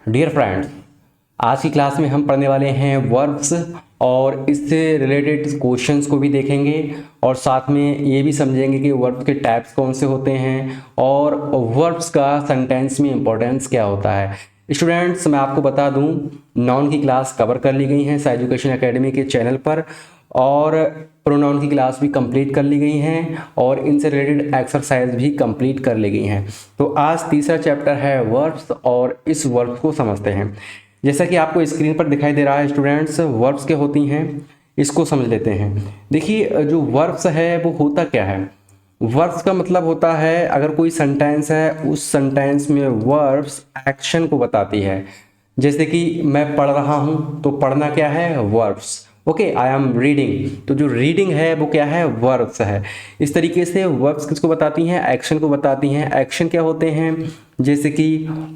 Dear friends, आज की class में हम पढ़ने वाले हैं वर्ब्स और इससे रिलेटेड क्वेश्चंस को भी देखेंगे और साथ में ये भी समझेंगे कि वर्ब्स के टाइप्स कौन से होते हैं और वर्ब्स का सेंटेंस में इंपॉर्टेंस क्या होता है। स्टूडेंट्स, मैं आपको बता दूं, नाउन की क्लास कवर कर ली गई है साई एजुकेशन एकेडमी के चैनल पर और प्रोनाउन की क्लास भी कंप्लीट कर ली गई हैं और इनसे रिलेटेड एक्सरसाइज भी कंप्लीट कर ली गई हैं। तो आज तीसरा चैप्टर है वर्ब्स और इस वर्ब्स को समझते हैं। जैसा कि आपको स्क्रीन पर दिखाई दे रहा है स्टूडेंट्स, वर्ब्स क्या होती हैं इसको समझ लेते हैं। देखिए, जो वर्ब्स है वो होता क्या है। वर्ब्स का मतलब होता है, अगर कोई सेंटेंस है उस सेंटेंस में वर्ब्स एक्शन को बताती है। जैसे कि मैं पढ़ रहा हूं तो पढ़ना क्या है, verbs. Okay, I am reading, तो जो रीडिंग है वो क्या है, वर्ब्स है। इस तरीके से वर्ब्स किसको बताती हैं, एक्शन को बताती हैं। एक्शन क्या होते हैं, जैसे कि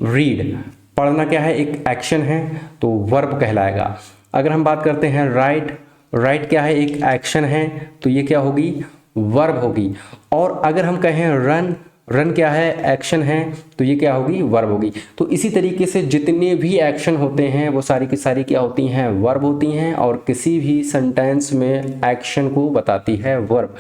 रीड, पढ़ना क्या है, एक एक्शन है तो वर्ब कहलाएगा। अगर हम बात करते हैं राइट, राइट क्या है, एक एक्शन है तो ये क्या होगी, वर्ब होगी। और अगर हम कहें रन, रन क्या है, एक्शन है तो ये क्या होगी, वर्ब होगी। तो इसी तरीके से जितने भी एक्शन होते हैं वो सारी की सारी क्या होती हैं, वर्ब होती हैं और किसी भी सेंटेंस में एक्शन को बताती है वर्ब।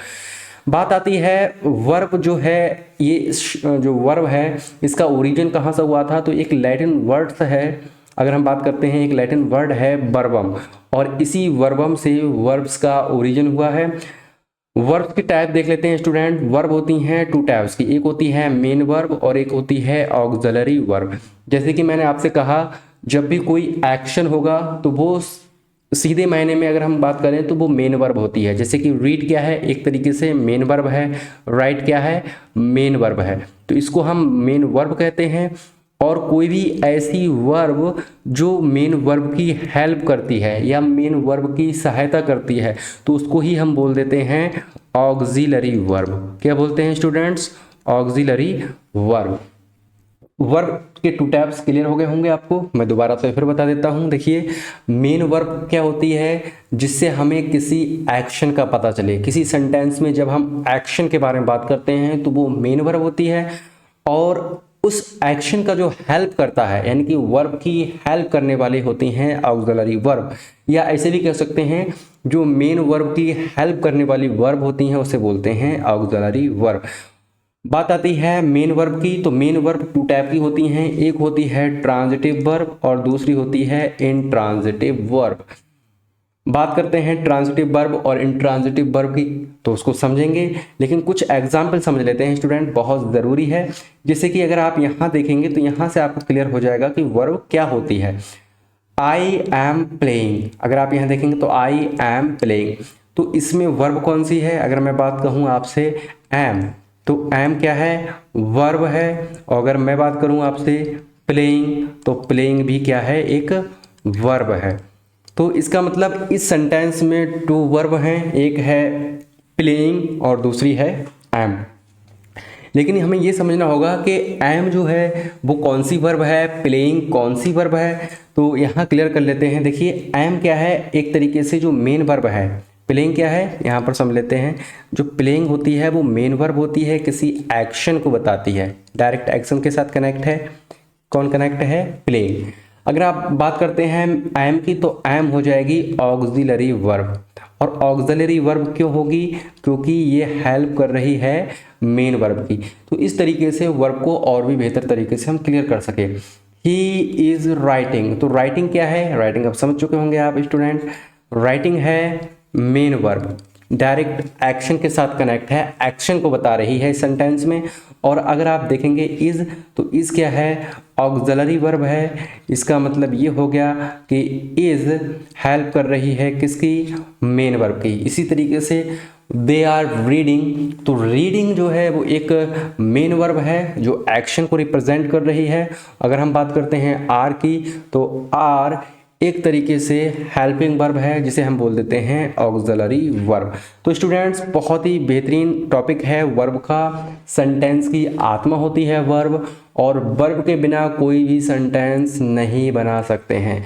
बात आती है वर्ब जो है, ये जो वर्ब है इसका ओरिजिन कहाँ से हुआ था, तो एक लैटिन वर्ड है। अगर हम बात करते हैं, एक लैटिन वर्ड है वर्बम और इसी वर्बम से वर्ब्स का ओरिजिन हुआ है। वर्ब की टाइप देख लेते हैं स्टूडेंट। वर्ब होती हैं टू टाइप्स की, एक होती है मेन वर्ब और एक होती है ऑक्सिलरी वर्ब। जैसे कि मैंने आपसे कहा, जब भी कोई एक्शन होगा तो वो सीधे मायने में अगर हम बात करें तो वो मेन वर्ब होती है। जैसे कि रीड क्या है, एक तरीके से मेन वर्ब है, राइट क्या है, मेन वर्ब है, तो इसको हम मेन वर्ब कहते हैं। और कोई भी ऐसी वर्ब जो मेन वर्ब की हेल्प करती है या मेन वर्ब की सहायता करती है तो उसको ही हम बोल देते हैं ऑक्सिलरी वर्ब। क्या बोलते हैं स्टूडेंट्स, ऑक्सिलरी वर्ब। वर्ब के टू टाइप्स क्लियर हो गए होंगे आपको, मैं दोबारा से फिर बता देता हूं। देखिए, मेन वर्ब क्या होती है, जिससे हमें किसी एक्शन का पता चले। किसी सेंटेंस में जब हम एक्शन के बारे में बात करते हैं तो वो मेन वर्ब होती है और उस एक्शन का जो हेल्प करता है, यानी कि वर्ब की हेल्प करने वाली होती हैं ऑक्सिलरी वर्ब। या ऐसे भी कह सकते हैं, जो मेन वर्ब की हेल्प करने वाली वर्ब होती हैं उसे बोलते हैं ऑक्सिलरी वर्ब। बात आती है मेन वर्ब की, तो मेन वर्ब टू टाइप की होती हैं, एक होती है ट्रांजिटिव वर्ब और दूसरी होती है इंट्रांजिटिव वर्ब। बात करते हैं ट्रांजिटिव वर्ब और इंट्रांजिटिव वर्ब की, तो उसको समझेंगे, लेकिन कुछ एग्जाम्पल समझ लेते हैं स्टूडेंट, बहुत ज़रूरी है। जैसे कि अगर आप यहाँ देखेंगे तो यहाँ से आपको क्लियर हो जाएगा कि वर्ब क्या होती है। आई एम प्लेइंग, अगर आप यहाँ देखेंगे तो आई एम प्लेइंग, तो इसमें वर्ब कौन सी है। अगर मैं बात कहूँ आपसे एम, तो एम क्या है, वर्ब है। और अगर मैं बात करूँ आपसे प्लेइंग, तो प्लेइंग भी क्या है, एक वर्ब है। तो इसका मतलब इस सेंटेंस में टू वर्ब हैं, एक है प्लेइंग और दूसरी है एम। लेकिन हमें ये समझना होगा कि एम जो है वो कौन सी वर्ब है, प्लेइंग कौन सी वर्ब है। तो यहाँ क्लियर कर लेते हैं। देखिए, एम क्या है, एक तरीके से जो मेन वर्ब है। प्लेइंग क्या है, यहाँ पर समझ लेते हैं। जो प्लेइंग होती है वो मेन वर्ब होती है, किसी एक्शन को बताती है, डायरेक्ट एक्शन के साथ कनेक्ट है। कौन कनेक्ट है, प्लेइंग। अगर आप बात करते हैं एम की, तो एम हो जाएगी ऑक्सिलरी वर्ब। और ऑक्सिलरी वर्ब क्यों होगी, क्योंकि ये हेल्प कर रही है मेन वर्ब की। तो इस तरीके से वर्ब को और भी बेहतर तरीके से हम क्लियर कर सके। ही इज राइटिंग, तो राइटिंग क्या है, राइटिंग अब समझ चुके होंगे आप स्टूडेंट। राइटिंग है मेन वर्ब, डायरेक्ट एक्शन के साथ कनेक्ट है, एक्शन को बता रही है सेंटेंस में। और अगर आप देखेंगे इज, तो इज क्या है, ऑक्सिलरी वर्ब है। इसका मतलब ये हो गया कि इज हेल्प कर रही है किसकी, मेन वर्ब की। इसी तरीके से दे आर रीडिंग, तो रीडिंग जो है वो एक मेन वर्ब है जो एक्शन को रिप्रेजेंट कर रही है। अगर हम बात करते हैं आर की, तो आर एक तरीके से हेल्पिंग वर्ब है जिसे हम बोल देते हैं ऑक्सिलरी वर्ब। तो स्टूडेंट्स, बहुत ही बेहतरीन टॉपिक है वर्ब का। सेंटेंस की आत्मा होती है वर्ब और वर्ब के बिना कोई भी सेंटेंस नहीं बना सकते हैं।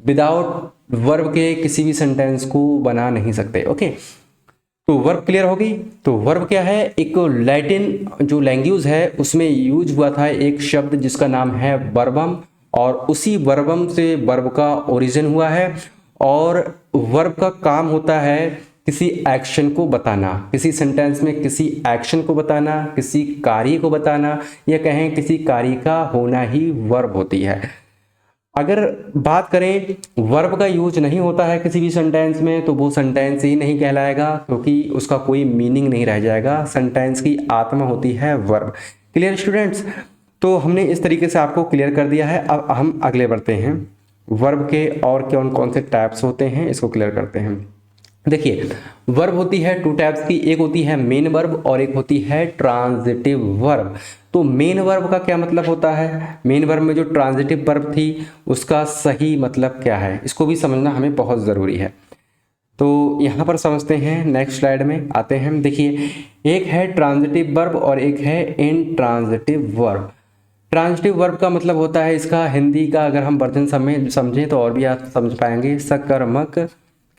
विदाउट वर्ब के किसी भी सेंटेंस को बना नहीं सकते। ओके, तो वर्ब क्लियर होगी। तो वर्ब क्या है, एक लैटिन जो लैंग्वेज है उसमें यूज हुआ था एक शब्द जिसका नाम है वर्बम और उसी वर्बम से वर्ब का ओरिजिन हुआ है। और वर्ब का काम होता है किसी एक्शन को बताना, किसी सेंटेंस में किसी एक्शन को बताना, किसी कार्य को बताना, या कहें किसी कार्य का होना ही वर्ब होती है। अगर बात करें वर्ब का यूज नहीं होता है किसी भी सेंटेंस में, तो वो सेंटेंस ही नहीं कहलाएगा, क्योंकि उसका कोई मीनिंग नहीं रह जाएगा। सेंटेंस की आत्मा होती है वर्ब। Clear students? तो हमने इस तरीके से आपको क्लियर कर दिया है। अब हम अगले बढ़ते हैं, वर्ब के और कौन कौन से टाइप्स होते हैं इसको क्लियर करते हैं। देखिए, वर्ब होती है टू टाइप्स की, एक होती है मेन वर्ब और एक होती है ट्रांजिटिव वर्ब। तो मेन वर्ब का क्या मतलब होता है, मेन वर्ब में जो ट्रांजिटिव वर्ब थी उसका सही मतलब क्या है, इसको भी समझना हमें बहुत ज़रूरी है। तो यहाँ पर समझते हैं, नेक्स्ट स्लाइड में आते हैं। देखिए, एक है ट्रांजिटिव वर्ब और एक है इनट्रांजिटिव वर्ब। ट्रांजिटिव वर्ब का मतलब होता है, इसका हिंदी का अगर हम वर्जन समझें तो और भी आप समझ पाएंगे, सकर्मक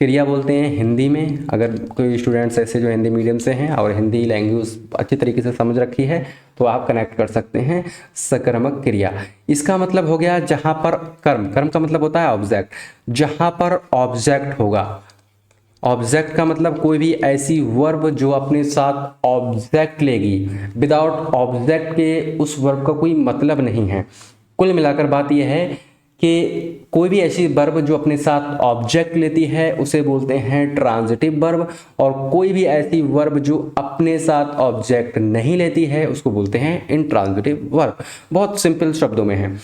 क्रिया बोलते हैं हिंदी में। अगर कोई स्टूडेंट्स ऐसे जो हिंदी मीडियम से हैं और हिंदी लैंग्वेज अच्छी तरीके से समझ रखी है तो आप कनेक्ट कर सकते हैं सकर्मक क्रिया। इसका मतलब हो गया जहाँ पर कर्म, कर्म का मतलब होता है ऑब्जेक्ट, जहाँ पर ऑब्जेक्ट होगा। ऑब्जेक्ट का मतलब कोई भी ऐसी वर्ब जो अपने साथ ऑब्जेक्ट लेगी। विदाउट ऑब्जेक्ट के उस वर्ब का कोई मतलब नहीं है। कुल मिलाकर बात यह है कि कोई भी ऐसी वर्ब जो अपने साथ ऑब्जेक्ट लेती है उसे बोलते हैं ट्रांजिटिव वर्ब, और कोई भी ऐसी वर्ब जो अपने साथ ऑब्जेक्ट नहीं लेती है उसको बोलते हैं इनट्रांजिटिव वर्ब। बहुत सिंपल शब्दों में है।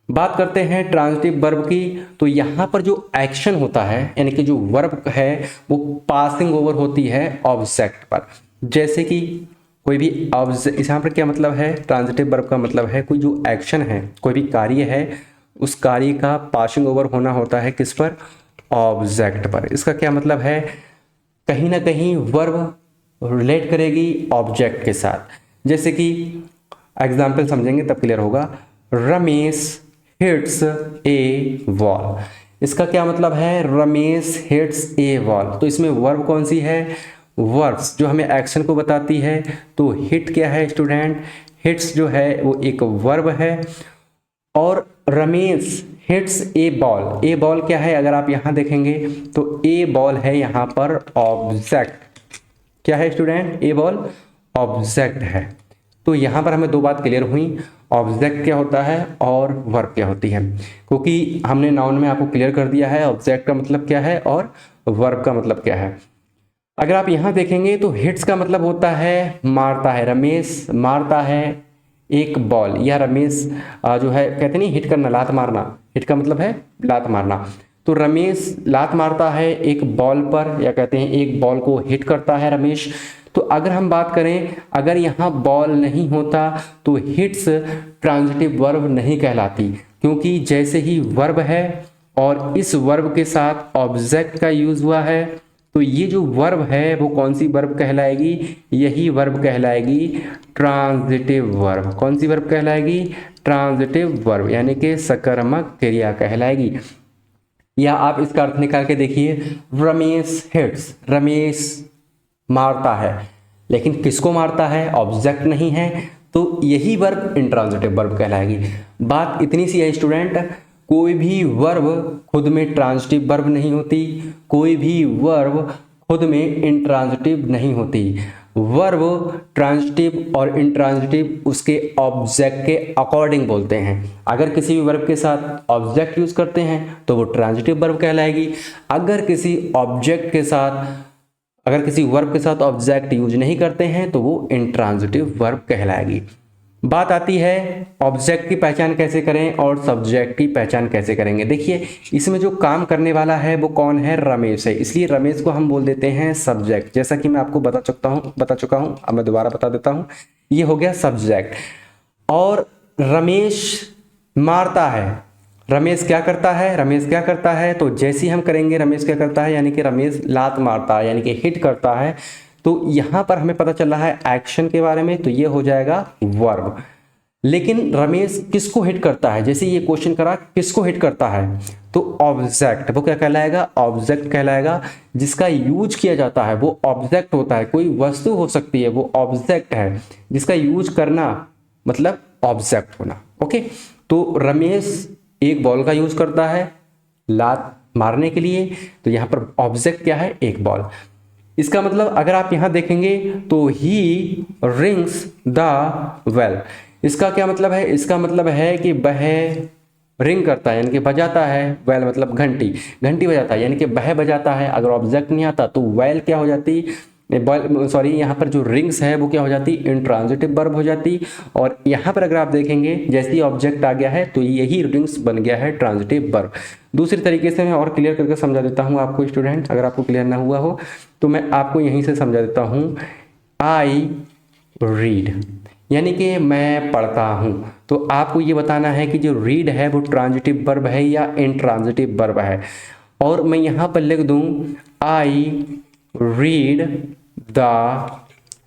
बात करते हैं ट्रांजिटिव वर्ब की, तो यहाँ पर जो एक्शन होता है यानी कि जो वर्ब है वो पासिंग ओवर होती है ऑब्जेक्ट पर। जैसे कि कोई भी ऑब्जेक्ट, यहाँ पर क्या मतलब है, ट्रांजिटिव वर्ब का मतलब है कोई जो एक्शन है, कोई भी कार्य है, उस कार्य का पासिंग ओवर होना होता है किस पर, ऑब्जेक्ट पर। इसका क्या मतलब है, कहीं ना कहीं वर्ब रिलेट करेगी ऑब्जेक्ट के साथ। जैसे कि एग्जाम्पल समझेंगे तब क्लियर होगा। रमेश हिट्स ए वॉल, इसका क्या मतलब है, रमेश हिट्स ए वॉल। तो इसमें वर्ब कौन सी है, वर्ब्स जो हमें एक्शन को बताती है। तो हिट क्या है स्टूडेंट, हिट्स जो है वो एक वर्ब है। और रमेश हिट्स ए बॉल, ए बॉल क्या है, अगर आप यहां देखेंगे तो ए बॉल है यहां पर ऑब्जेक्ट। क्या है स्टूडेंट, ए बॉल ऑब्जेक्ट है। तो यहां पर हमें दो बात क्लियर हुई, ऑब्जेक्ट क्या होता है और वर्ब क्या होती है। क्योंकि हमने नाउन में आपको क्लियर कर दिया है ऑब्जेक्ट का मतलब क्या है और वर्ब का मतलब क्या है। अगर आप यहां देखेंगे तो हिट्स का मतलब होता है मारता है, रमेश मारता है एक बॉल, या रमेश जो है कहते नहीं हिट करना, लात मारना, हिट का मतलब है लात मारना। तो रमेश लात मारता है एक बॉल पर, या कहते हैं एक बॉल को हिट करता है रमेश। तो अगर हम बात करें, अगर यहाँ बॉल नहीं होता तो हिट्स ट्रांजिटिव वर्ब नहीं कहलाती, क्योंकि जैसे ही वर्ब है और इस वर्ब के साथ ऑब्जेक्ट का यूज हुआ है, तो ये जो वर्ब है वो कौन सी वर्ब कहलाएगी, यही वर्ब कहलाएगी ट्रांजिटिव वर्ब। कौन सी वर्ब कहलाएगी, ट्रांजिटिव वर्ब, यानी कि सकर्मक क्रिया कहलाएगी। या आप इसका अर्थ निकाल के देखिए, रमेश हिट्स, रमेश मारता है, लेकिन किसको मारता है, ऑब्जेक्ट नहीं है, तो यही वर्ब इंट्रांजिटिव वर्ब कहलाएगी। बात इतनी सी है स्टूडेंट, कोई भी वर्ब खुद में ट्रांजिटिव वर्ब नहीं होती, कोई भी वर्ब खुद में इंट्रांजिटिव नहीं होती। वर्ब ट्रांजिटिव और इंट्रांजिटिव उसके ऑब्जेक्ट के अकॉर्डिंग बोलते हैं। अगर किसी भी वर्ब के साथ ऑब्जेक्ट यूज करते हैं तो वो ट्रांजिटिव वर्ब कहलाएगी। अगर किसी वर्ब के साथ ऑब्जेक्ट यूज नहीं करते हैं तो वो इंट्रांजिटिव वर्ब कहलाएगी। बात आती है ऑब्जेक्ट की पहचान कैसे करें और सब्जेक्ट की पहचान कैसे करेंगे। देखिए, इसमें जो काम करने वाला है वो कौन है, रमेश है, इसलिए रमेश को हम बोल देते हैं सब्जेक्ट। जैसा कि मैं आपको बता चुका हूं, अब मैं दोबारा बता देता हूं, ये हो गया सब्जेक्ट। और रमेश मारता है, रमेश क्या करता है, रमेश क्या करता है, तो जैसे ही हम करेंगे रमेश क्या करता है, यानी कि रमेश लात मारता है, यानी कि हिट करता है। तो यहां पर हमें पता चल रहा है एक्शन के बारे में, तो ये हो जाएगा वर्ब। लेकिन रमेश किसको हिट करता है, जैसे ये क्वेश्चन करा किसको हिट करता है, तो ऑब्जेक्ट, वो क्या कहलाएगा, ऑब्जेक्ट कहलाएगा। जिसका यूज किया जाता है वो ऑब्जेक्ट होता है, कोई वस्तु हो सकती है वो ऑब्जेक्ट है, जिसका यूज करना मतलब ऑब्जेक्ट होना। ओके, तो रमेश एक बॉल का यूज करता है लात मारने के लिए, तो यहाँ पर ऑब्जेक्ट क्या है, एक बॉल। इसका मतलब अगर आप यहाँ देखेंगे तो ही रिंग्स द बेल। इसका क्या मतलब है, इसका मतलब है कि वह रिंग करता है यानी कि बजाता है, वेल मतलब घंटी, घंटी बजाता है यानी कि वह बजाता है। अगर ऑब्जेक्ट नहीं आता तो वेल क्या हो जाती, सॉरी यहाँ पर जो रिंग्स है वो क्या हो जाती, इंट्रांजिटिव वर्ब हो जाती। और यहाँ पर अगर आप देखेंगे जैसे ही ऑब्जेक्ट आ गया है तो यही रिंग्स बन गया है ट्रांजिटिव वर्ब। दूसरी तरीके से मैं और क्लियर करके समझा देता हूँ आपको स्टूडेंट, अगर आपको क्लियर ना हुआ हो तो मैं आपको यहीं से समझा देता हूँ। आई रीड यानी कि मैं पढ़ता हूँ, तो आपको ये बताना है कि जो रीड है वो ट्रांजिटिव वर्ब है या इंट्रांजिटिव वर्ब है। और मैं यहाँ पर लिख दूँ आई रीड द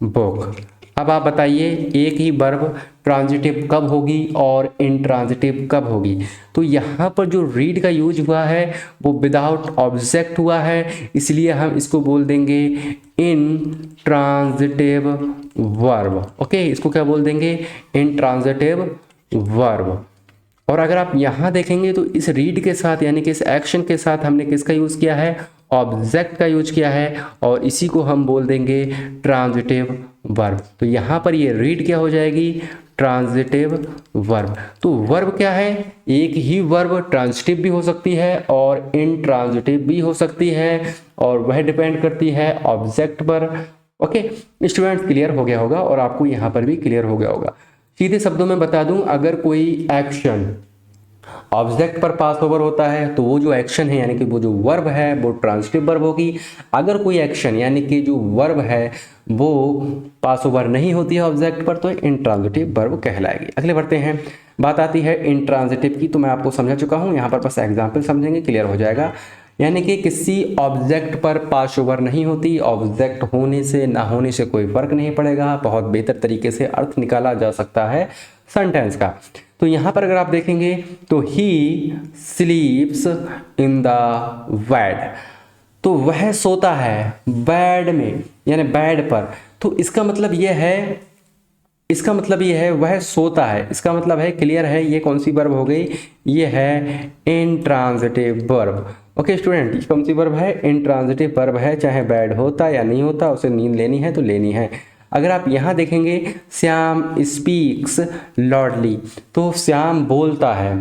बुक। अब आप बताइए एक ही वर्ब ट्रांजिटिव कब होगी और इंट्रांजिटिव कब होगी। तो यहाँ पर जो रीड का यूज हुआ है वो विदाउट ऑब्जेक्ट हुआ है, इसलिए हम इसको बोल देंगे इंट्रांजिटिव वर्ब। ओके, इसको क्या बोल देंगे, इंट्रांजिटिव वर्ब। और अगर आप यहाँ देखेंगे तो इस रीड के साथ यानी कि इस एक्शन के साथ हमने किसका यूज़ किया है, ऑब्जेक्ट का यूज किया है, और इसी को हम बोल देंगे ट्रांजिटिव वर्ब। तो यहाँ पर ये रीड क्या हो जाएगी, ट्रांजिटिव वर्ब। तो वर्ब क्या है, एक ही वर्ब ट्रांजिटिव भी हो सकती है और इंट्रांजिटिव भी हो सकती है, और वह डिपेंड करती है ऑब्जेक्ट पर। ओके स्टूडेंट, क्लियर हो गया होगा और आपको यहाँ पर भी क्लियर हो गया होगा। सीधे शब्दों में बता दूं, अगर कोई एक्शन ऑब्जेक्ट पर पास ओवर होता है तो वो जो एक्शन है यानी कि वो जो वर्ब है वो ट्रांजिटिव वर्ब होगी। अगर कोई एक्शन यानी कि जो वर्ब है वो पास ओवर नहीं होती है ऑब्जेक्ट पर तो इंट्रांजिटिव वर्ब कहलाएगी। अगले बढ़ते हैं, बात आती है इंट्रांजिटिव की, तो मैं आपको समझा चुका हूँ, यहाँ पर बस एग्जाम्पल समझेंगे क्लियर हो जाएगा। यानी कि किसी ऑब्जेक्ट पर पास ओवर नहीं होती, ऑब्जेक्ट होने से ना होने से कोई फर्क नहीं पड़ेगा, बहुत बेहतर तरीके से अर्थ निकाला जा सकता है सेंटेंस का। तो यहाँ पर अगर आप देखेंगे तो ही स्लीप्स इन द बेड, तो वह सोता है बेड में यानी बेड पर। तो इसका मतलब यह है, इसका मतलब ये है वह सोता है, इसका मतलब है क्लियर है, ये कौन सी वर्ब हो गई, ये है इंट्रांजिटिव वर्ब। ओके स्टूडेंट, ये कौन सी वर्ब है, इंट्रांजिटिव वर्ब है, चाहे बैड होता या नहीं होता उसे नींद लेनी है तो लेनी है। अगर आप यहाँ देखेंगे श्याम स्पीक्स लॉर्डली, तो श्याम बोलता है,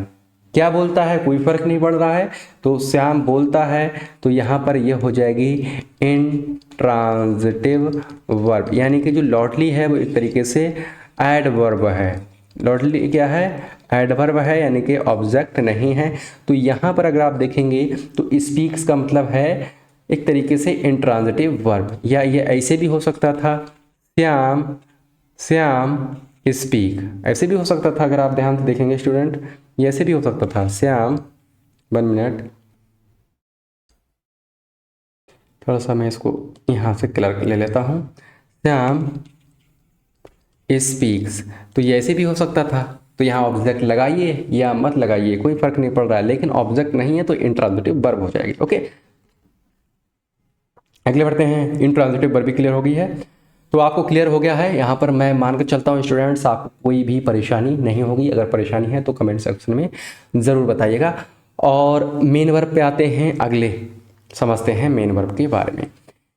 क्या बोलता है, कोई फर्क नहीं पड़ रहा है, तो श्याम बोलता है, तो यहाँ पर ये हो जाएगी इंट्रांजिटिव वर्ब। यानी कि जो लॉर्डली है वो एक तरीके से एडवर्ब है। लॉर्डली क्या है, एडवर्ब है यानी कि ऑब्जेक्ट नहीं है। तो यहाँ पर अगर आप देखेंगे तो स्पीक्स का मतलब है एक तरीके से इंट्रांजिटिव वर्ब, या ये ऐसे भी हो सकता था श्याम श्याम स्पीक, ऐसे भी हो सकता था। अगर आप ध्यान से देखेंगे स्टूडेंट, ये ऐसे भी हो सकता था श्याम, 1 मिनट, थोड़ा सा मैं इसको यहाँ से क्लियर ले लेता हूँ, श्याम स्पीक्स, तो ये ऐसे भी हो सकता था। तो यहाँ ऑब्जेक्ट लगाइए या मत लगाइए कोई फर्क नहीं पड़ रहा है, लेकिन ऑब्जेक्ट नहीं है तो इंट्रांजिटिव वर्ब हो जाएगी। ओके अगले बढ़ते हैं, इंट्रांजिटिव वर्ब भी क्लियर हो गई है, तो आपको क्लियर हो गया है। यहाँ पर मैं मान कर चलता हूँ स्टूडेंट्स आपको कोई भी परेशानी नहीं होगी, अगर परेशानी है तो कमेंट सेक्शन में ज़रूर बताइएगा। और मेन वर्ब पे आते हैं, अगले समझते हैं मेन वर्ब के बारे में।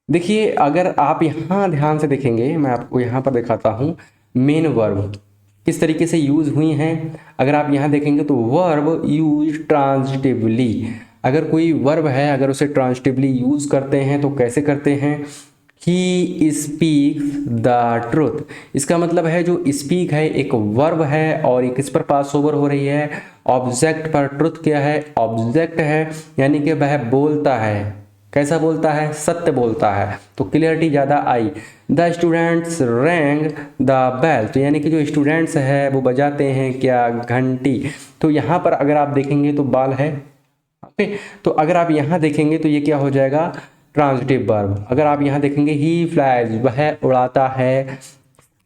देखिए अगर आप यहाँ ध्यान से देखेंगे, मैं आपको यहाँ पर दिखाता हूँ मेन वर्ब किस तरीके से यूज हुई हैं। अगर आप यहाँ देखेंगे तो वर्ब यूज ट्रांजिटिवली, अगर कोई वर्ब है अगर उसे ट्रांजिटिवली यूज करते हैं तो कैसे करते हैं, ही स्पीक्स द ट्रुथ। इसका मतलब है जो स्पीक है एक वर्ब है और ये किस पर पास ओवर हो रही है, ऑब्जेक्ट पर। ट्रुथ क्या है, ऑब्जेक्ट है, यानी कि वह बोलता है, कैसा बोलता है, सत्य बोलता है। तो क्लियरिटी ज़्यादा आई। The students rang the bell, तो यानी कि जो स्टूडेंट्स है वो बजाते हैं क्या, घंटी। तो यहाँ पर अगर आप देखेंगे तो बाल है, ओके, तो अगर आप यहाँ देखेंगे तो ये क्या हो जाएगा, ट्रांजिटिव वर्ब। अगर आप यहाँ देखेंगे ही फ्लाइज, वह उड़ाता है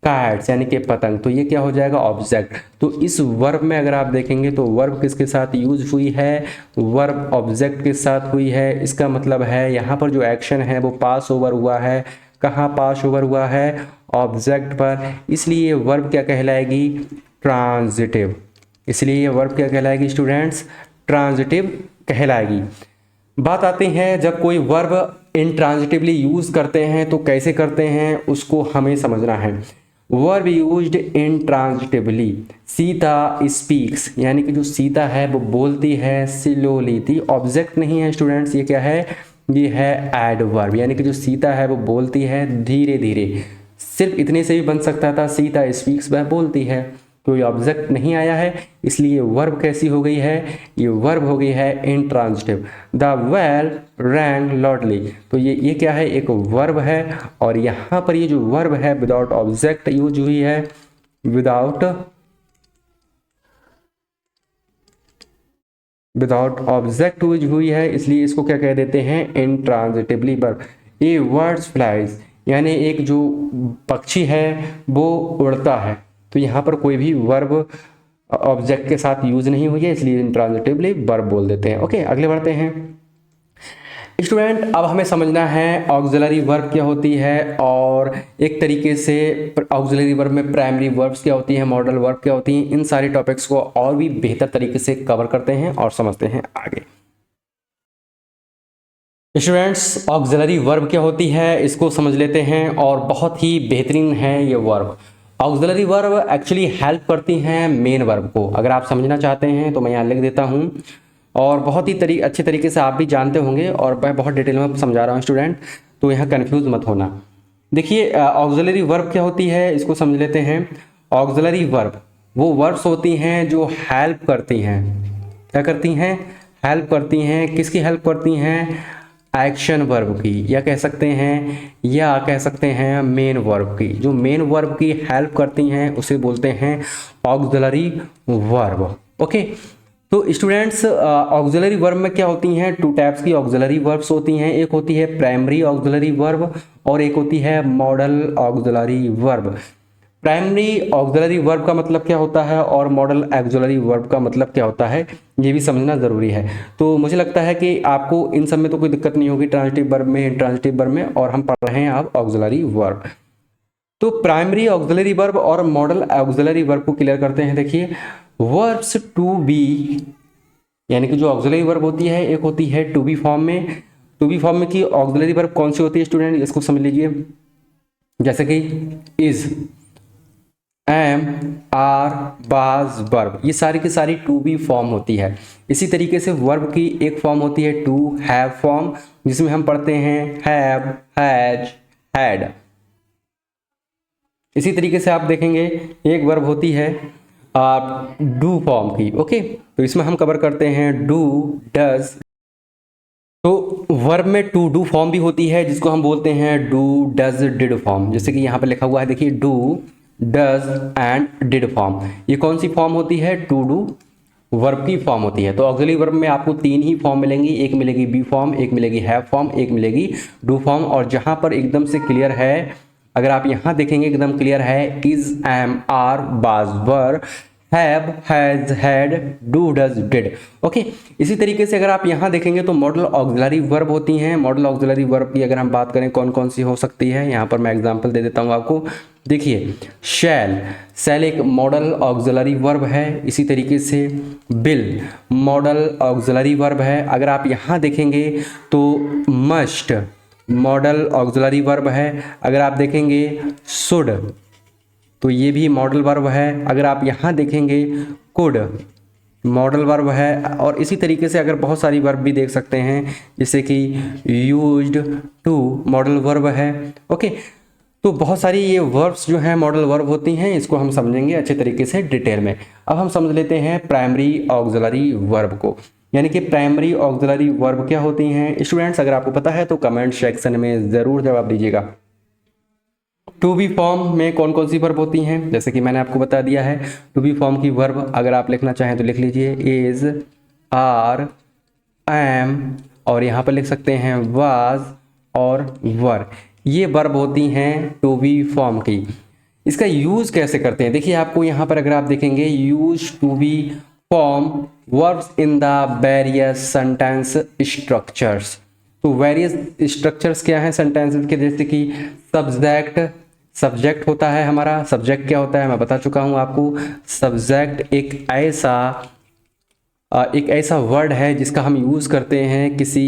काइट्स यानी कि पतंग, तो ये क्या हो जाएगा, ऑब्जेक्ट। तो इस वर्ब में अगर आप देखेंगे तो वर्ब किसके साथ यूज हुई है, वर्ब ऑब्जेक्ट के साथ हुई है। इसका मतलब है यहाँ पर जो एक्शन है वो पास ओवर हुआ है, कहाँ पास ओवर हुआ है, ऑब्जेक्ट पर, इसलिए वर्ब क्या कहलाएगी, ट्रांजिटिव। इसलिए ये वर्ब क्या कहलाएगी स्टूडेंट्स, ट्रांजिटिव कहलाएगी। बात आती है जब कोई वर्ब इंट्रांजिटिवली यूज करते हैं तो कैसे करते हैं उसको हमें समझना है। Verb used intransitively, Sita speaks, यानी कि जो सीता है वो बोलती है स्लोली थी, ऑब्जेक्ट नहीं है स्टूडेंट्स, ये क्या है, ये है एडवर्ब, यानी कि जो सीता है वो बोलती है धीरे धीरे। सिर्फ इतने से भी बन सकता था, सीता स्पीक्स वह बोलती है, कोई ऑब्जेक्ट नहीं आया है, इसलिए वर्ब कैसी हो गई है, ये वर्ब हो गई है इंट्रांजिटिव। द वेल रैंग लॉडली, तो ये क्या है, एक वर्ब है, और यहाँ पर ये जो वर्ब है विदाउट ऑब्जेक्ट यूज हुई है, विदाउट ऑब्जेक्ट यूज हुई है, इसलिए इसको क्या कह देते हैं, इंट्रांजिटिवली वर्ब। ए वर्ड्स फ्लाइज, यानी एक जो पक्षी है वो उड़ता है, तो यहाँ पर कोई भी वर्ब ऑब्जेक्ट के साथ यूज नहीं हुई है, इसलिए इंट्रांजिटिवली वर्ब बोल देते हैं। ओके, अगले बढ़ते हैं स्टूडेंट। अब हमें समझना है ऑक्सिलरी वर्ब क्या होती है, और एक तरीके से ऑक्सिलरी वर्ब में प्राइमरी वर्ब्स क्या होती हैं, मॉडल वर्ब क्या होती हैं, इन सारे टॉपिक्स को और भी बेहतर तरीके से कवर करते हैं और समझते हैं आगे। स्टूडेंट्स, ऑक्सिलरी वर्ब क्या होती है इसको समझ लेते हैं, और बहुत ही बेहतरीन है ये verb. Auxiliary verb actually help करती हैं मेन वर्ब को। अगर आप समझना चाहते हैं तो मैं यहाँ लिख देता हूँ, और बहुत ही अच्छे तरीके से आप भी जानते होंगे, और मैं बहुत डिटेल में समझा रहा हूँ स्टूडेंट, तो यहाँ कंफ्यूज मत होना। देखिए, ऑक्सिलरी वर्ब क्या होती है इसको समझ लेते हैं। ऑक्सिलरी वर्ब वो वर्ब्स होती हैं जो हेल्प करती हैं, क्या करती हैं, हेल्प करती हैं। किसकी हेल्प करती हैं, एक्शन वर्ब की, या कह सकते हैं मेन वर्ब की। जो मेन वर्ब की हेल्प करती हैं उसे बोलते हैं ऑक्सिलरी वर्ब। ओके, तो स्टूडेंट्स, ऑक्सिलरी वर्ब में क्या होती हैं, टू टाइप्स की ऑक्सिलरी वर्ब्स होती हैं। एक होती है प्राइमरी ऑक्सिलरी वर्ब और एक होती है model auxiliary verb. Primary auxiliary verb का मतलब क्या होता है और मॉडल ऑक्सिलरी वर्ब का मतलब क्या होता है, ये भी समझना ज़रूरी है। तो मुझे लगता है कि आपको इन सब में तो कोई दिक्कत नहीं होगी, ट्रांजिटिव वर्ब में, इंट्रांजिटिव वर्ब में, और हम पढ़ रहे हैं अब ऑक्सिलरी वर्ब। तो प्राइमरी ऑक्सिलरी वर्ब और मॉडल ऑक्सिलरी वर्ब को क्लियर करते हैं। देखिए, वर्ब्स टू बी, यानी कि जो ऑक्सिलरी वर्ब होती है एक होती है टू बी फॉर्म में। टू बी फॉर्म में की ऑक्सिलरी वर्ब कौन सी होती है स्टूडेंट, इसको समझ लीजिए। जैसे कि इज, एम, आर, बाज, वर्ब, ये सारी की सारी टू बी फॉर्म होती है। इसी तरीके से वर्ब की एक फॉर्म होती है टू हैव फॉर्म, जिसमें हम पढ़ते हैं हैव, हैज, हैड। इसी तरीके से आप देखेंगे एक वर्ब होती है डू फॉर्म की। ओके, तो इसमें हम कवर करते हैं डू, डज। तो वर्ब में टू डू फॉर्म भी होती है जिसको हम बोलते हैं डू, डज, डिड फॉर्म। जैसे कि यहाँ पर लिखा हुआ है, देखिए, do, does and did form. ये कौन सी फॉर्म होती है, टू डू वर्ब की फॉर्म होती है। तो ऑक्सिलरी वर्ब में आपको तीन ही फॉर्म मिलेंगी, एक मिलेगी बी फॉर्म, एक मिलेगी हैव फॉर्म, एक मिलेगी डू फॉर्म। और जहां पर एकदम से क्लियर है, अगर आप यहां देखेंगे एकदम क्लियर है, is, am, are, was, were, have, has, had, do, does, did. Okay, इसी तरीके से अगर आप यहाँ देखेंगे तो मॉडल ऑक्सिलरी वर्ब होती हैं। मॉडल ऑक्सिलरी वर्ब की अगर हम बात करें कौन कौन सी हो सकती है, यहाँ पर मैं एग्जांपल दे देता हूँ आपको। देखिए, शैल, शैल एक मॉडल ऑक्सिलरी वर्ब है। इसी तरीके से बिल मॉडल ऑक्सिलरी वर्ब है। अगर आप यहाँ देखेंगे तो मस्ट मॉडल ऑक्सिलरी वर्ब है। अगर आप देखेंगे शुड, तो ये भी मॉडल वर्ब है। अगर आप यहाँ देखेंगे कुड, मॉडल वर्ब है। और इसी तरीके से अगर बहुत सारी वर्ब भी देख सकते हैं, जैसे कि यूज्ड टू मॉडल वर्ब है। ओके, तो बहुत सारी ये वर्ब्स जो हैं मॉडल वर्ब होती हैं, इसको हम समझेंगे अच्छे तरीके से डिटेल में। अब हम समझ लेते हैं प्राइमरी ऑक्सिलरी वर्ब को, यानी कि प्राइमरी ऑक्सिलरी वर्ब क्या होती हैं। स्टूडेंट्स, अगर आपको पता है तो कमेंट सेक्शन में ज़रूर जवाब दीजिएगा। टू बी फॉर्म में कौन कौन सी वर्ब होती हैं, जैसे कि मैंने आपको बता दिया है। टू बी फॉर्म की वर्ब अगर आप लिखना चाहें तो लिख लीजिए, इज, आर, एम, और यहाँ पर लिख सकते हैं वाज और वर। ये वर्ब होती हैं टू बी फॉर्म की। इसका यूज़ कैसे करते हैं, देखिए आपको यहाँ पर अगर आप देखेंगे, use to be form verbs in the various sentence structures. तो वेरियस स्ट्रक्चर्स क्या हैं सेंटेंसेस के, जैसे कि सब्जेक्ट, सब्जेक्ट होता है हमारा। सब्जेक्ट क्या होता है मैं बता चुका हूँ आपको। सब्जेक्ट एक ऐसा वर्ड है जिसका हम यूज़ करते हैं किसी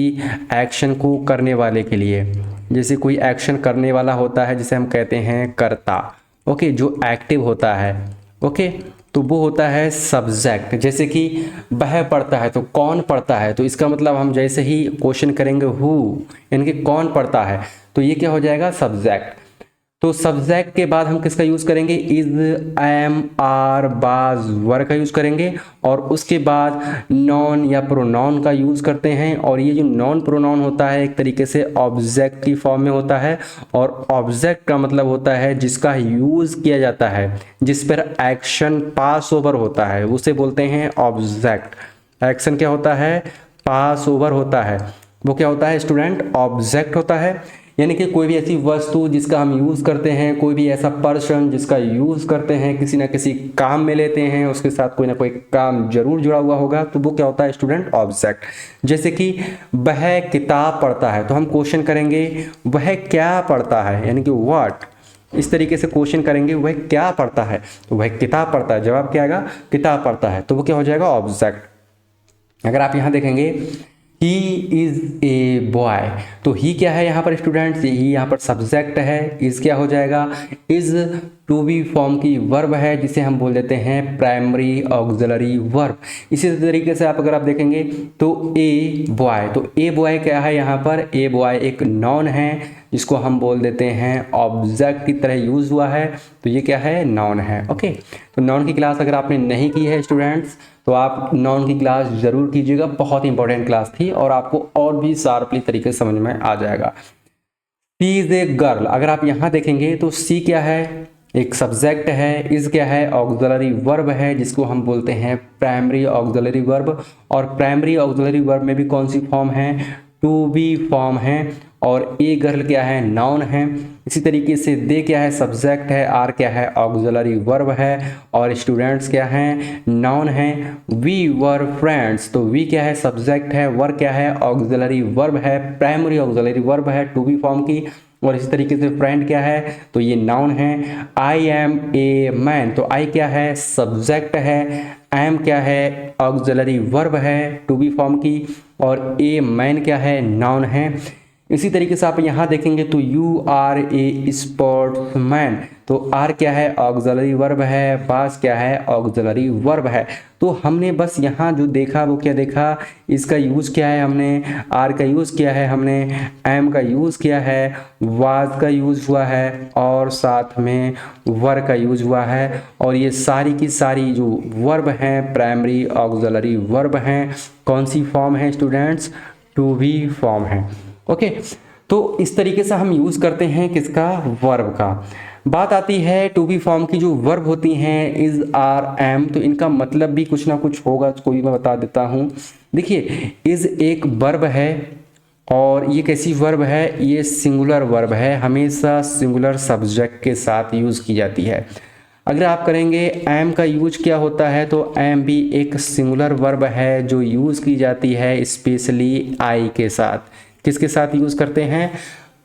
एक्शन को करने वाले के लिए। जैसे कोई एक्शन करने वाला होता है जिसे हम कहते हैं कर्ता, ओके, जो एक्टिव होता है, ओके, तो वो होता है सब्जेक्ट। जैसे कि वह पढ़ता है तो कौन पढ़ता है, तो इसका मतलब हम जैसे ही क्वेश्चन करेंगे हु, यानी कि कौन पढ़ता है, तो ये क्या हो जाएगा, सब्जेक्ट। तो सब्जेक्ट के बाद हम किसका यूज करेंगे, इज, एम, आर, बाज, वर का यूज करेंगे। और उसके बाद नॉन या प्रोनाउन का यूज करते हैं। और ये जो नॉन प्रोनाउन होता है एक तरीके से ऑब्जेक्ट की फॉर्म में होता है। और ऑब्जेक्ट का मतलब होता है जिसका यूज किया जाता है, जिस पर एक्शन पास ओवर होता है, उसे बोलते हैं ऑब्जेक्ट। एक्शन क्या होता है, पास ओवर होता है, वो क्या होता है स्टूडेंट, ऑब्जेक्ट होता है। यानी कि कोई भी ऐसी वस्तु जिसका हम यूज़ करते हैं, कोई भी ऐसा पर्सन जिसका यूज़ करते हैं, किसी ना किसी काम में लेते हैं, उसके साथ कोई ना कोई काम जरूर जुड़ा हुआ होगा, तो वो क्या होता है स्टूडेंट, ऑब्जेक्ट। जैसे कि वह किताब पढ़ता है, तो हम क्वेश्चन करेंगे वह क्या पढ़ता है, यानी कि व्हाट, इस तरीके से क्वेश्चन करेंगे वह क्या पढ़ता है, तो वह किताब पढ़ता है, जवाब क्या आएगा, किताब पढ़ता है, तो वो क्या हो जाएगा, ऑब्जेक्ट। अगर आप यहाँ देखेंगे ही इज ए बॉय, तो ही क्या है यहाँ पर स्टूडेंट्स, ही यहाँ पर सब्जेक्ट है। इज क्या हो जाएगा, इज टू बी फॉर्म की वर्ब है जिसे हम बोल देते हैं प्राइमरी ऑक्सिलरी वर्ब। इसी तरीके से आप अगर आप देखेंगे तो ए बॉय, तो ए बॉय क्या है यहाँ पर, ए बॉय एक नाउन है जिसको हम बोल देते हैं ऑब्जेक्ट की तरह यूज हुआ है, तो ये क्या है, नाउन है। ओके, तो नाउन की क्लास अगर आपने नहीं की है स्टूडेंट्स, तो आप नाउन की क्लास जरूर कीजिएगा, बहुत ही इंपॉर्टेंट क्लास थी और आपको और भी शार्पली तरीके से समझ में आ जाएगा। सी इज ए गर्ल, अगर आप यहाँ देखेंगे तो सी क्या है, एक सब्जेक्ट है। इज क्या है, ऑक्सिलरी वर्ब है जिसको हम बोलते हैं प्राइमरी ऑक्सिलरी वर्ब। और प्राइमरी ऑक्सिलरी वर्ब में भी कौन सी फॉर्म है, टू बी फॉर्म है। और ए गर्ल क्या है, नाउन है। इसी तरीके से दे क्या है, सब्जेक्ट है। आर क्या है, ऑक्सिलरी वर्ब है। और स्टूडेंट्स क्या हैं, नाउन है। वी वर फ्रेंड्स, तो वी क्या है, सब्जेक्ट है। वर क्या है, ऑक्सिलरी वर्ब है, प्राइमरी ऑक्सिलरी वर्ब है टू बी फॉर्म की। और इसी तरीके से फ्रेंड क्या है, तो ये नाउन है। आई एम ए मैन, तो आई क्या है, सब्जेक्ट है। एम क्या है, ऑक्सिलरी वर्ब है टू बी फॉर्म की। और ए मैन क्या है, नाउन है। इसी तरीके से आप यहाँ देखेंगे तो यू आर ए स्पोर्ट्समैन, तो आर क्या है, ऑक्सिलरी वर्ब है। पास क्या है, ऑक्सिलरी वर्ब है। तो हमने बस यहाँ जो देखा वो क्या देखा, इसका यूज़ क्या है, हमने आर का यूज़ किया है, हमने एम का यूज़ किया है, वाज का यूज़ हुआ है और साथ में वर का यूज़ हुआ है। और ये सारी की सारी जो वर्ब हैं प्राइमरी ऑक्सिलरी वर्ब हैं, कौन सी फॉर्म है स्टूडेंट्स, टू बी फॉर्म है। ओके, तो इस तरीके से हम यूज़ करते हैं किसका, वर्ब का। बात आती है टू बी फॉर्म की, जो वर्ब होती हैं इज, आर, एम, तो इनका मतलब भी कुछ ना कुछ होगा, कोई मैं बता देता हूँ। देखिए, इज एक वर्ब है और ये कैसी वर्ब है, ये सिंगुलर वर्ब है, हमेशा सिंगुलर सब्जेक्ट के साथ यूज़ की जाती है। अगर आप करेंगे एम का यूज क्या होता है, तो एम भी एक सिंगुलर वर्ब है जो यूज़ की जाती है स्पेशली आई के साथ। किसके साथ यूज़ करते हैं,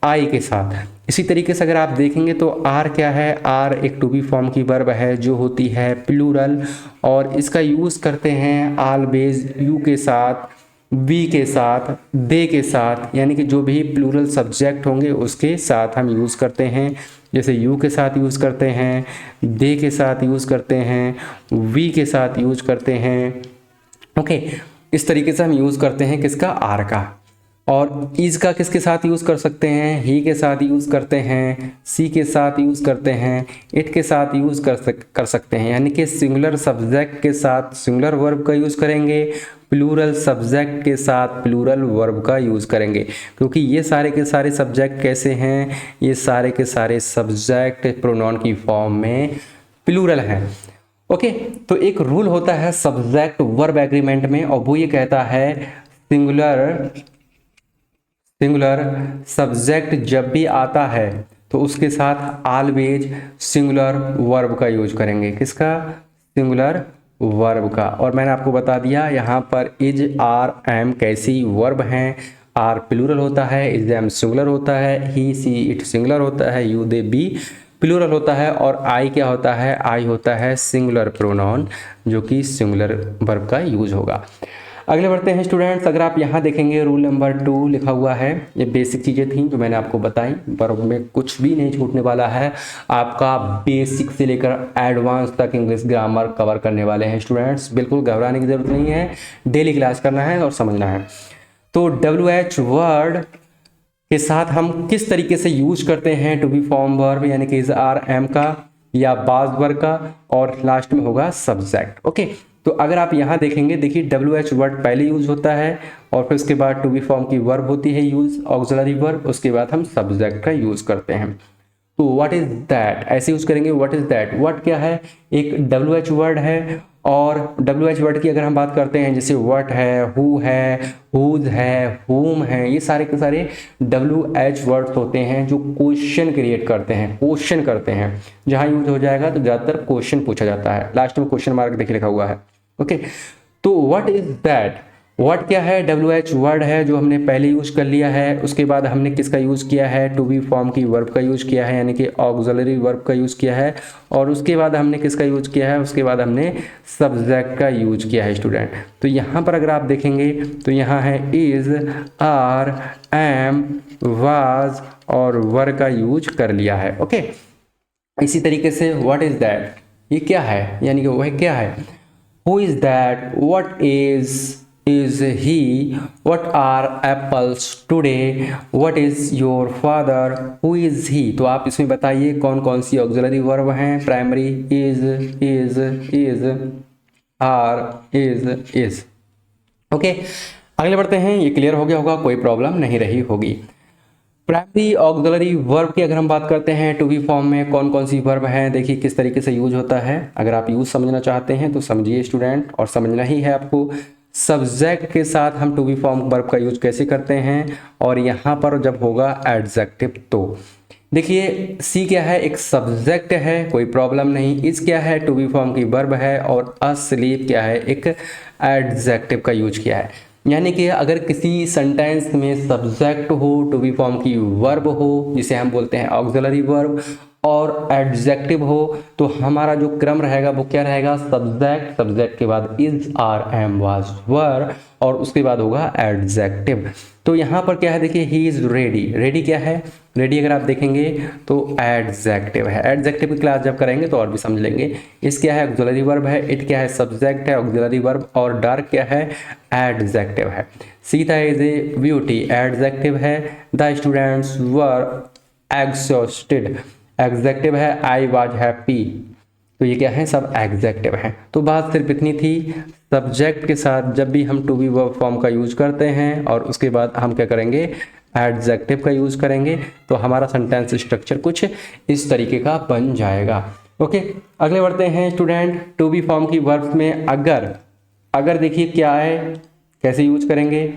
आई के साथ। इसी तरीके से अगर आप देखेंगे तो आर क्या है, आर एक टू बी फॉर्म की वर्ब है जो होती है प्लूरल। और इसका यूज़ करते हैं ऑलवेज यू के साथ, वी के साथ, दे के साथ, यानी कि जो भी प्लूरल सब्जेक्ट होंगे उसके साथ हम यूज़ करते हैं। जैसे यू के साथ यूज़ करते हैं, दे के साथ यूज़ करते हैं, वी के साथ यूज़ करते हैं। ओके, इस तरीके से हम यूज़ करते हैं किसका, आर का। और इज का किसके साथ यूज़ कर सकते हैं, ही के साथ यूज़ करते हैं, सी के साथ यूज़ करते हैं, इट के साथ यूज़ कर सकते हैं। यानी कि सिंगुलर सब्जेक्ट के साथ सिंगुलर वर्ब का यूज़ करेंगे, प्लूरल सब्जेक्ट के साथ प्लूरल वर्ब का यूज़ करेंगे। क्योंकि ये सारे के सारे सब्जेक्ट कैसे हैं, ये सारे के सारे सब्जेक्ट प्रोनाउन की फॉर्म में प्लूरल हैं। ओके, तो एक रूल होता है सब्जेक्ट वर्ब एग्रीमेंट में, और वो ये कहता है सिंगुलर सब्जेक्ट जब भी आता है तो उसके साथ ऑलवेज सिंगुलर वर्ब का यूज करेंगे। किसका, सिंगुलर वर्ब का। और मैंने आपको बता दिया यहाँ पर इज, आर, एम कैसी वर्ब हैं। आर प्लूरल होता है, इज, एम सिंगुलर होता है, ही, सी, इट सिंगुलर होता है, यू, दे, बी प्लूरल होता है, और आई क्या होता है, आई होता है सिंगुलर प्रोनाउन, जो कि सिंगुलर वर्ब का यूज होगा। अगले बढ़ते हैं स्टूडेंट्स, अगर आप यहाँ देखेंगे रूल नंबर 2 लिखा हुआ है। ये बेसिक चीज़ें थी जो मैंने आपको बताई, वर्ब में कुछ भी नहीं छूटने वाला है। आपका बेसिक से लेकर एडवांस तक इंग्लिश ग्रामर कवर करने वाले हैं स्टूडेंट्स, बिल्कुल घबराने की जरूरत नहीं है। डेली क्लास करना है और समझना है। तो WH वर्ड के साथ हम किस तरीके से यूज करते हैं टू बी फॉर्म वर्ब, यानी कि इज आर एम का या बाज वर्ब का, और लास्ट में होगा सब्जेक्ट। ओके, तो अगर आप यहाँ देखेंगे, देखिए WH वर्ड पहले यूज होता है और फिर उसके बाद टू बी फॉर्म की वर्ब होती है यूज, ऑक्सिलरी वर्ब, उसके बाद हम सब्जेक्ट का यूज करते हैं। तो व्हाट इज दैट, ऐसे यूज करेंगे। व्हाट इज दैट, व्हाट क्या है, एक WH वर्ड है, और WH वर्ड की अगर हम बात करते हैं, जैसे व्हाट है, हु है, हुज है, हुम है, ये सारे के सारे WH वर्ड्स होते हैं जो क्वेश्चन क्रिएट करते हैं, क्वेश्चन करते हैं। जहां यूज हो जाएगा तो ज़्यादातर क्वेश्चन पूछा जाता है, लास्ट में क्वेश्चन मार्क देखिए लिखा हुआ है। ओके, तो व्हाट इज दैट, व्हाट क्या है, WH वर्ड है जो हमने पहले यूज कर लिया है। उसके बाद हमने किसका यूज किया है, टू बी फॉर्म की वर्ब का यूज किया है, यानी कि ऑक्सिलरी वर्ब का यूज किया है, और उसके बाद हमने किसका यूज किया है, उसके बाद हमने सब्जेक्ट का यूज किया है स्टूडेंट। तो यहाँ पर अगर आप देखेंगे तो यहाँ है इज, आर, एम, वाज और वर का यूज कर लिया है। ओके, इसी तरीके से व्हाट इज दैट, ये क्या है, यानी कि वह क्या है। Who is that, what is he, what are apples today, what is your father, who is he। तो आप इसमें बताइए कौन कौन सी ऑक्सिलरी वर्ब हैं primary, is, are, is। Okay, अगले बढ़ते हैं। ये क्लियर हो गया होगा, कोई प्रॉब्लम नहीं रही होगी। प्राइमरी ऑक्सिलरी वर्ब की अगर हम बात करते हैं, टू बी फॉर्म में कौन कौन सी वर्ब हैं, देखिए किस तरीके से यूज होता है। अगर आप यूज समझना चाहते हैं तो समझिए स्टूडेंट, और समझना ही है आपको। सब्जेक्ट के साथ हम टू बी फॉर्म वर्ब का यूज कैसे करते हैं, और यहाँ पर जब होगा एडजेक्टिव तो देखिए सी क्या है, एक सब्जेक्ट है, कोई प्रॉब्लम नहीं। इस क्या है, टू बी फॉर्म की वर्ब है, और अस्लीप क्या है, एक एडजेक्टिव का यूज किया है। यानी कि अगर किसी सेंटेंस में सब्जेक्ट हो, टू बी फॉर्म की वर्ब हो, जिसे हम बोलते हैं ऑक्सिलरी वर्ब, और एडजेक्टिव हो, तो हमारा जो क्रम रहेगा वो क्या रहेगा, सब्जेक्ट, सब्जेक्ट के बाद इज, आर, एम, वाज, वर, और उसके बाद होगा एडजेक्टिव। तो यहाँ पर क्या है, देखिए ही इज रेडी, रेडी क्या है, रेडी अगर आप देखेंगे तो एडजेक्टिव है। एडजेक्टिव की क्लास जब करेंगे तो और भी समझ लेंगे। इस क्या है, ऑक्सिलरी वर्ब है, इट क्या है, सब्जेक्ट है, ऑक्सिलरी वर्ब, और डार्क क्या है, एडजेक्टिव है। Sita is a beauty, adjective है। The students were exhausted, adjective है। आई वाज हैप्पी, तो ये क्या है, सब एग्जेक्टिव है। तो बात सिर्फ इतनी थी, सब्जेक्ट के साथ जब भी हम टू बी वर्ब फॉर्म का यूज करते हैं और उसके बाद हम क्या करेंगे, एडजेक्टिव का यूज करेंगे, तो हमारा सेंटेंस स्ट्रक्चर कुछ इस तरीके का बन जाएगा। ओके, अगले बढ़ते हैं स्टूडेंट। टू बी फॉर्म की वर्ब्स में अगर देखिए क्या है, कैसे यूज करेंगे,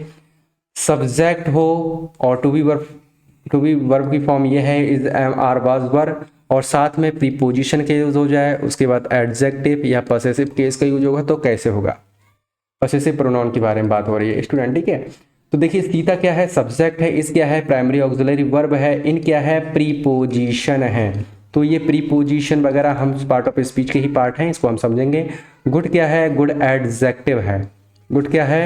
सब्जेक्ट हो और टू बी वर्ब की फॉर्म ये है इज, एम, आर, वाज, वर, और साथ में प्रीपोजिशन के यूज हो जाए, उसके बाद एडजेक्टिव या पॉसेसिव केस का यूज होगा, तो कैसे होगा, पॉसेसिव प्रोनाउन के बारे में बात हो रही है स्टूडेंट, ठीक है। तो देखिए सीता क्या है, सब्जेक्ट है, इस क्या है, प्राइमरी ऑक्सिलरी वर्ब है, इन क्या है, प्रीपोजिशन है। तो ये प्रीपोजिशन वगैरह हम पार्ट ऑफ स्पीच के ही पार्ट हैं, इसको हम समझेंगे। गुड क्या है, गुड एडजेक्टिव है, गुड क्या है,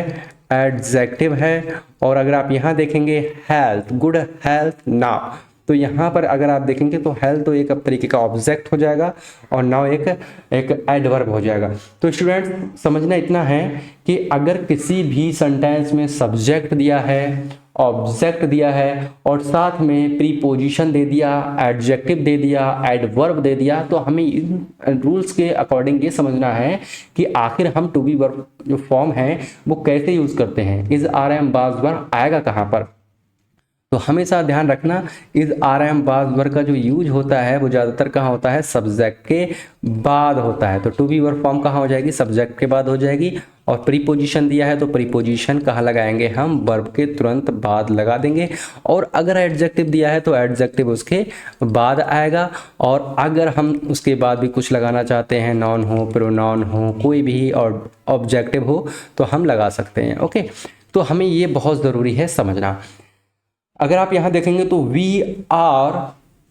एडजेक्टिव है। और अगर आप यहाँ देखेंगे हेल्थ, गुड हेल्थ नाउ, तो यहाँ पर अगर आप देखेंगे तो हेल्थ तो एक तरीके का ऑब्जेक्ट हो जाएगा और नाउ एक एडवर्ब हो जाएगा। तो स्टूडेंट्स समझना इतना है कि अगर किसी भी सेंटेंस में सब्जेक्ट दिया है, ऑब्जेक्ट दिया है, और साथ में प्रीपोजिशन दे दिया, एडजेक्टिव दे दिया, एडवर्ब दे दिया, तो हमें इन रूल्स के अकॉर्डिंग ये समझना है कि आखिर हम टू बी वर्ब जो फॉर्म है वो कैसे यूज करते हैं। इज, आर, एम, वाज, वर आएगा कहाँ पर, तो हमेशा ध्यान रखना इज, आर, एम, वाज, वर का जो यूज होता है वो ज़्यादातर कहाँ होता है, सब्जेक्ट के बाद होता है। तो टू बी वर्ब फॉर्म कहाँ हो जाएगी, सब्जेक्ट के बाद हो जाएगी। और प्रीपोजिशन दिया है तो प्रीपोजिशन कहाँ लगाएंगे हम, वर्ब के तुरंत बाद लगा देंगे। और अगर एडजेक्टिव दिया है तो एडजेक्टिव उसके बाद आएगा। और अगर हम उसके बाद भी कुछ लगाना चाहते हैं, नाउन हो, प्रोनाउन हो, कोई भी और ऑब्जेक्टिव हो, तो हम लगा सकते हैं। ओके, तो हमें ये बहुत ज़रूरी है समझना। अगर आप यहाँ देखेंगे तो we are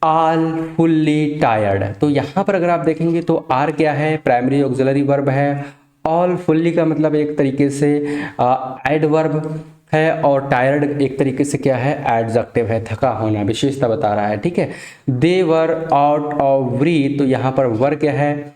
all fully tired. तो यहाँ पर अगर आप देखेंगे तो आर क्या है, प्राइमरी ऑक्सिलरी वर्ब है। ऑल फुल्ली का मतलब एक तरीके से एडवर्ब है, और टायर्ड एक तरीके से क्या है, एडजेक्टिव है, थका होना, विशेषता बता रहा है। ठीक है, दे वर आउट ऑफ ब्रीथ, तो यहाँ पर वर क्या है,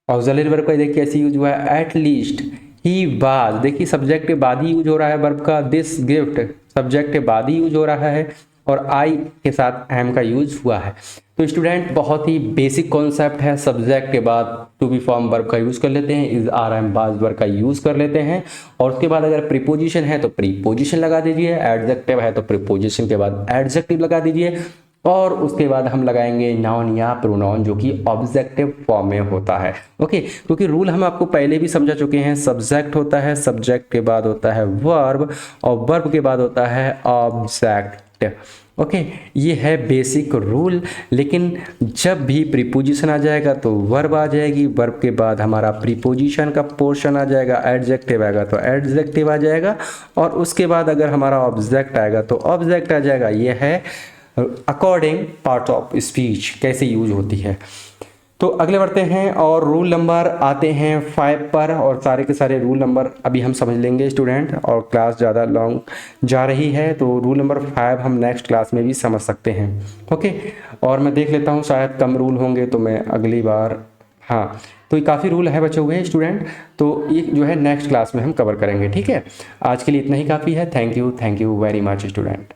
ऑक्सिलरी वर्ब का देखिए ऐसे यूज हुआ है, एट लीस्ट ही वाज, देखिए सब्जेक्ट के बाद ही यूज हो रहा है वर्ब का, दिस गिफ्ट सब्जेक्ट के बाद ही यूज हो रहा है, और आई के साथ एम का यूज हुआ है। तो स्टूडेंट बहुत ही बेसिक कॉन्सेप्ट है, सब्जेक्ट के बाद टू बी फॉर्म वर्ब का यूज कर लेते हैं, इज आर एम बाज वर्ब का यूज कर लेते हैं, और उसके बाद अगर प्रीपोजिशन है तो प्रीपोजिशन लगा दीजिए, एडजेक्टिव है तो प्रीपोजिशन के बाद एडजेक्टिव लगा दीजिए, और उसके बाद हम लगाएंगे नाउन या प्रोनाउन जो कि ऑब्जेक्टिव फॉर्म में होता है। ओके, क्योंकि रूल हम आपको पहले भी समझा चुके हैं, सब्जेक्ट होता है, सब्जेक्ट के बाद होता है वर्ब, और वर्ब के बाद होता है ऑब्जेक्ट। ओके, ये है बेसिक रूल। लेकिन जब भी प्रीपोजिशन आ जाएगा तो वर्ब आ जाएगी, वर्ब के बाद हमारा प्रीपोजिशन का पोर्शन आ जाएगा, एडजेक्टिव आएगा तो एडजेक्टिव आ जाएगा, और उसके बाद अगर हमारा ऑब्जेक्ट आएगा तो ऑब्जेक्ट आ जाएगा। ये है अकॉर्डिंग पार्ट ऑफ स्पीच कैसे यूज होती है। तो अगले बढ़ते हैं और रूल नंबर आते हैं 5 पर, और सारे के सारे रूल नंबर अभी हम समझ लेंगे स्टूडेंट, और क्लास ज़्यादा लॉन्ग जा रही है तो रूल नंबर 5 हम नेक्स्ट क्लास में भी समझ सकते हैं। ओके, और मैं देख लेता हूँ शायद कम रूल होंगे तो मैं अगली बार, हाँ तो ये काफ़ी रूल है बचे हुए स्टूडेंट, तो ये जो है नेक्स्ट क्लास में हम कवर करेंगे। ठीक है, आज के लिए इतना ही काफ़ी है। Thank you very much student.